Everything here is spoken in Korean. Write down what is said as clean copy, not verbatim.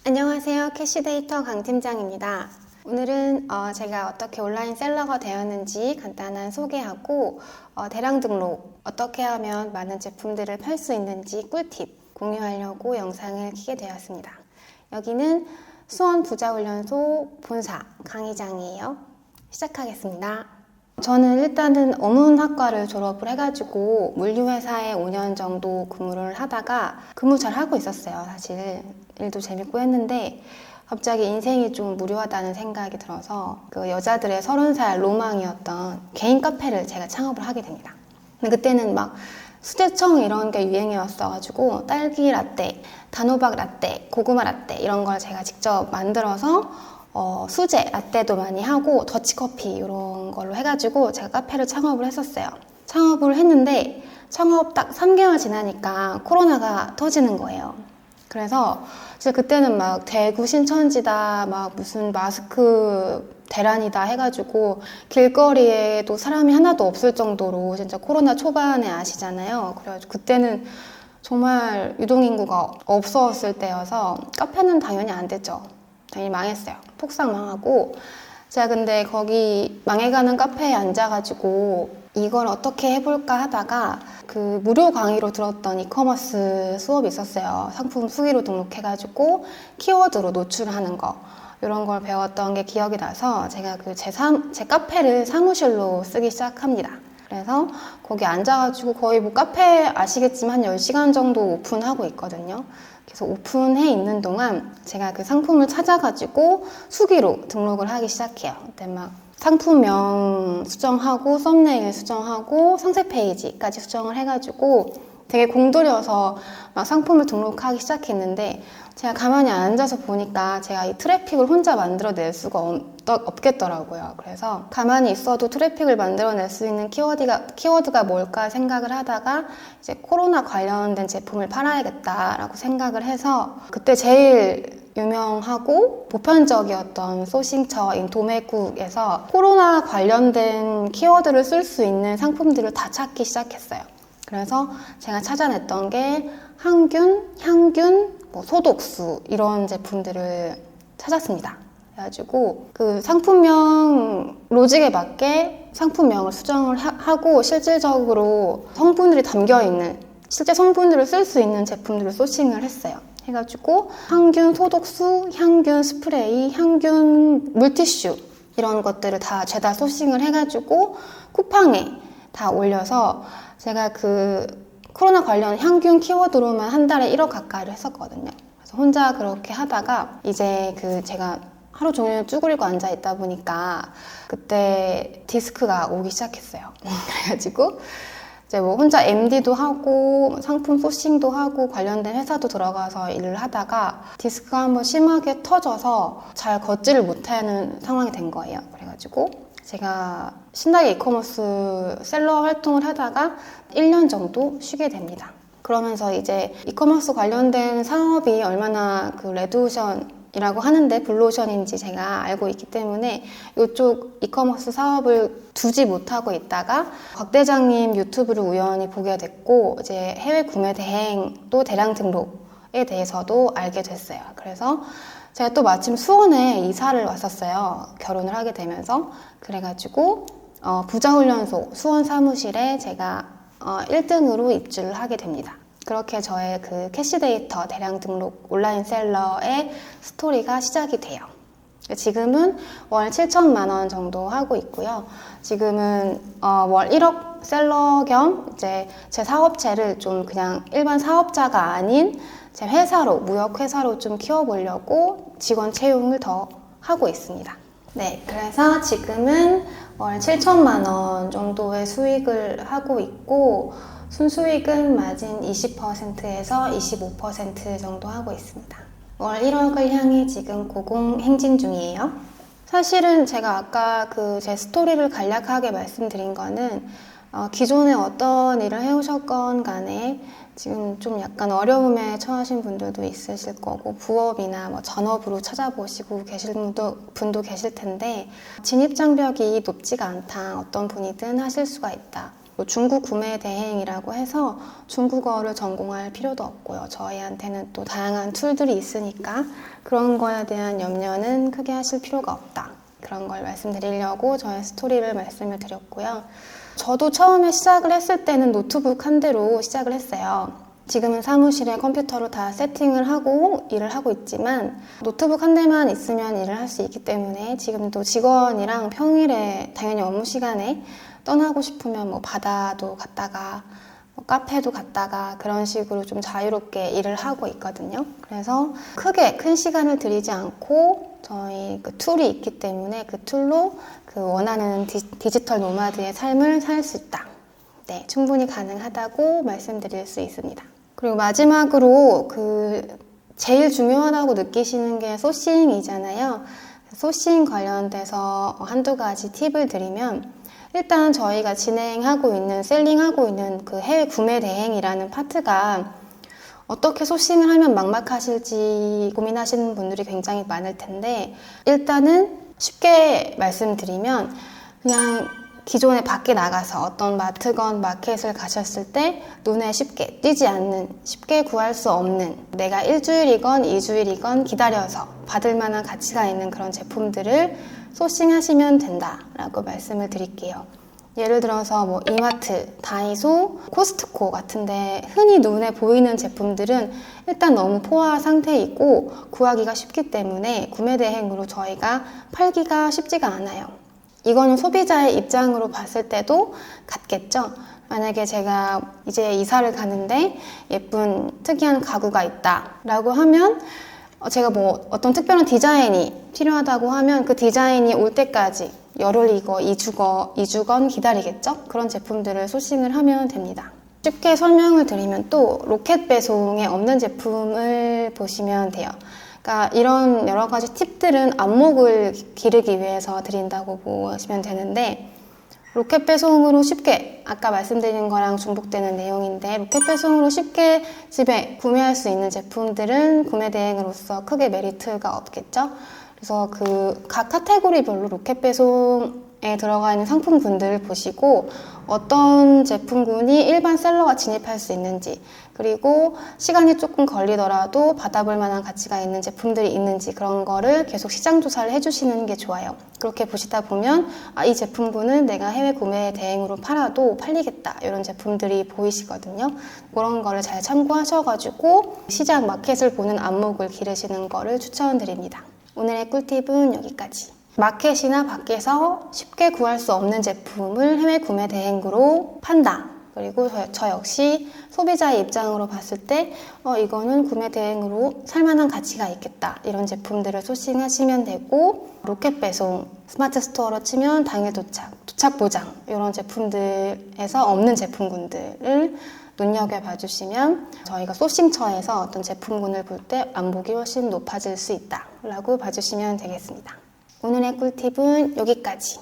안녕하세요. 캐시데이터 강 팀장입니다. 오늘은 제가 어떻게 온라인 셀러가 되었는지 간단한 소개하고 대량 등록, 어떻게 하면 많은 제품들을 팔 수 있는지 꿀팁 공유하려고 영상을 켜게 되었습니다. 여기는 수원 부자훈련소 본사 강의장이에요. 시작하겠습니다. 저는 일단은 어문학과를 졸업을 해가지고 물류회사에 5년 정도 근무를 하다가 근무 잘 하고 있었어요. 사실 일도 재밌고 했는데 갑자기 인생이 좀 무료하다는 생각이 들어서 그 여자들의 30살 로망이었던 개인 카페를 제가 창업을 하게 됩니다. 근데 그때는 막 수제청 이런 게 유행이었어가지고 딸기 라떼, 단호박 라떼, 고구마 라떼 이런 걸 제가 직접 만들어서 수제 라떼도 많이 하고 더치커피 이런 걸로 해가지고 제가 카페를 창업을 했었어요. 창업을 했는데 창업 딱 3개월 지나니까 코로나가 터지는 거예요. 그래서 진짜 그때는 막 대구 신천지다 막 무슨 마스크 대란이다 해가지고 길거리에도 사람이 하나도 없을 정도로 진짜 코로나 초반에 아시잖아요. 그래가지고 그때는 정말 유동인구가 없었을 때여서 카페는 당연히 안 됐죠. 당연히 망했어요. 폭삭 망하고 제가 근데 거기 망해가는 카페에 앉아가지고 이걸 어떻게 해볼까 하다가 그 무료 강의로 들었던 이커머스 수업이 있었어요. 상품 수기로 등록해가지고 키워드로 노출하는 거 이런 걸 배웠던 게 기억이 나서 제가 제 카페를 사무실로 쓰기 시작합니다. 그래서 거기 앉아가지고 거의 뭐 카페 아시겠지만 한 10시간 정도 오픈하고 있거든요. 그래서 오픈해 있는 동안 제가 그 상품을 찾아가지고 수기로 등록을 하기 시작해요. 그때 막 상품명 수정하고 썸네일 수정하고 상세 페이지까지 수정을 해가지고 되게 공들여서 막 상품을 등록하기 시작했는데 제가 가만히 앉아서 보니까 제가 이 트래픽을 혼자 만들어낼 수가 없겠더라고요. 그래서 가만히 있어도 트래픽을 만들어낼 수 있는 키워드가 뭘까 생각을 하다가 이제 코로나 관련된 제품을 팔아야겠다라고 생각을 해서 그때 제일 유명하고 보편적이었던 소싱처인 도매국에서 코로나 관련된 키워드를 쓸 수 있는 상품들을 다 찾기 시작했어요. 그래서 제가 찾아냈던 게 항균, 향균, 소독수 이런 제품들을 찾았습니다. 그래가지고 그 상품명 로직에 맞게 상품명을 수정을 하고 실질적으로 성분들이 담겨있는 실제 성분들을 쓸 수 있는 제품들을 소싱을 했어요. 해가지고 항균 소독수, 향균 스프레이, 향균 물티슈 이런 것들을 다 죄다 소싱을 해가지고 쿠팡에 다 올려서 제가 그 코로나 관련 향균 키워드로만 한 달에 1억 가까이를 했었거든요. 그래서 혼자 그렇게 하다가 이제 제가 하루 종일 쭈그리고 앉아 있다 보니까 그때 디스크가 오기 시작했어요. 그래가지고 이제 뭐 혼자 MD도 하고 상품 소싱도 하고 관련된 회사도 들어가서 일을 하다가 디스크가 한번 심하게 터져서 잘 걷지를 못하는 상황이 된 거예요. 그래가지고 제가 신나게 이커머스 셀러 활동을 하다가 1년 정도 쉬게 됩니다. 그러면서 이제 이커머스 관련된 사업이 얼마나 그 레드오션이라고 하는데 블루오션인지 제가 알고 있기 때문에 이쪽 이커머스 사업을 두지 못하고 있다가 곽 대장님 유튜브를 우연히 보게 됐고 이제 해외 구매 대행도 대량 등록에 대해서도 알게 됐어요. 그래서 제가 또 마침 수원에 이사를 왔었어요. 결혼을 하게 되면서. 그래가지고 부자훈련소 수원 사무실에 제가 1등으로 입주를 하게 됩니다. 그렇게 저의 그 캐시데이터 대량 등록 온라인 셀러의 스토리가 시작이 돼요. 지금은 월 7천만 원 정도 하고 있고요. 지금은 월 1억 셀러 겸 이제 제 사업체를 좀 그냥 일반 사업자가 아닌 제 회사로, 무역회사로 좀 키워보려고 직원 채용을 더 하고 있습니다. 네, 그래서 지금은 월 7천만 원 정도의 수익을 하고 있고 순수익은 마진 20%에서 25% 정도 하고 있습니다. 월 1억을 향해 지금 고공행진 중이에요. 사실은 제가 아까 제 스토리를 간략하게 말씀드린 거는 기존에 어떤 일을 해오셨건 간에 지금 좀 약간 어려움에 처하신 분들도 있으실 거고 부업이나 전업으로 찾아보시고 계실 분도 계실 텐데 진입장벽이 높지가 않다. 어떤 분이든 하실 수가 있다. 뭐 중국 구매 대행이라고 해서 중국어를 전공할 필요도 없고요. 저희한테는 또 다양한 툴들이 있으니까 그런 거에 대한 염려는 크게 하실 필요가 없다. 그런 걸 말씀드리려고 저의 스토리를 말씀을 드렸고요. 저도 처음에 시작을 했을 때는 노트북 한 대로 시작을 했어요. 지금은 사무실에 컴퓨터로 다 세팅을 하고 일을 하고 있지만 노트북 한 대만 있으면 일을 할 수 있기 때문에 지금도 직원이랑 평일에 당연히 업무 시간에 떠나고 싶으면 뭐 바다도 갔다가 뭐 카페도 갔다가 그런 식으로 좀 자유롭게 일을 하고 있거든요. 그래서 크게 큰 시간을 들이지 않고 저희 그 툴이 있기 때문에 그 툴로 그 원하는 디지털 노마드의 삶을 살 수 있다. 네, 충분히 가능하다고 말씀드릴 수 있습니다. 그리고 마지막으로 제일 중요하다고 느끼시는 게 소싱이잖아요. 소싱 관련돼서 한두 가지 팁을 드리면 일단 저희가 진행하고 있는, 셀링하고 있는 그 해외 구매 대행이라는 파트가 어떻게 소싱을 하면 막막하실지 고민하시는 분들이 굉장히 많을 텐데 일단은 쉽게 말씀드리면 그냥 기존에 밖에 나가서 어떤 마트건 마켓을 가셨을 때 눈에 쉽게 띄지 않는, 쉽게 구할 수 없는 내가 일주일이건 이주일이건 기다려서 받을 만한 가치가 있는 그런 제품들을 소싱하시면 된다라고 말씀을 드릴게요. 예를 들어서 뭐 이마트, 다이소, 코스트코 같은데 흔히 눈에 보이는 제품들은 일단 너무 포화 상태이고 구하기가 쉽기 때문에 구매 대행으로 저희가 팔기가 쉽지가 않아요. 이거는 소비자의 입장으로 봤을 때도 같겠죠. 만약에 제가 이제 이사를 가는데 예쁜 특이한 가구가 있다 라고 하면 제가 뭐 어떤 특별한 디자인이 필요하다고 하면 그 디자인이 올 때까지 열흘이건 2주건 기다리겠죠? 그런 제품들을 소싱을 하면 됩니다. 쉽게 설명을 드리면 또 로켓 배송에 없는 제품을 보시면 돼요. 그러니까 이런 여러 가지 팁들은 안목을 기르기 위해서 드린다고 보시면 되는데 로켓 배송으로 쉽게 아까 말씀드린 거랑 중복되는 내용인데 로켓 배송으로 쉽게 집에 구매할 수 있는 제품들은 구매 대행으로서 크게 메리트가 없겠죠. 그래서 각 카테고리별로 로켓 배송에 들어가 있는 상품군들을 보시고 어떤 제품군이 일반 셀러가 진입할 수 있는지 그리고 시간이 조금 걸리더라도 받아볼 만한 가치가 있는 제품들이 있는지 그런 거를 계속 시장 조사를 해주시는 게 좋아요. 그렇게 보시다 보면 이 제품군은 내가 해외 구매 대행으로 팔아도 팔리겠다 이런 제품들이 보이시거든요. 그런 거를 잘 참고하셔가지고 시장 마켓을 보는 안목을 기르시는 거를 추천드립니다. 오늘의 꿀팁은 여기까지. 마켓이나 밖에서 쉽게 구할 수 없는 제품을 해외 구매 대행으로 판다. 그리고 저 역시 소비자의 입장으로 봤을 때 이거는 구매 대행으로 살만한 가치가 있겠다. 이런 제품들을 소싱하시면 되고 로켓 배송, 스마트 스토어로 치면 당일 도착 보장 이런 제품들에서 없는 제품군들을 눈여겨봐 주시면 저희가 소싱처에서 어떤 제품군을 볼 때 안목이 훨씬 높아질 수 있다 라고 봐주시면 되겠습니다. 오늘의 꿀팁은 여기까지.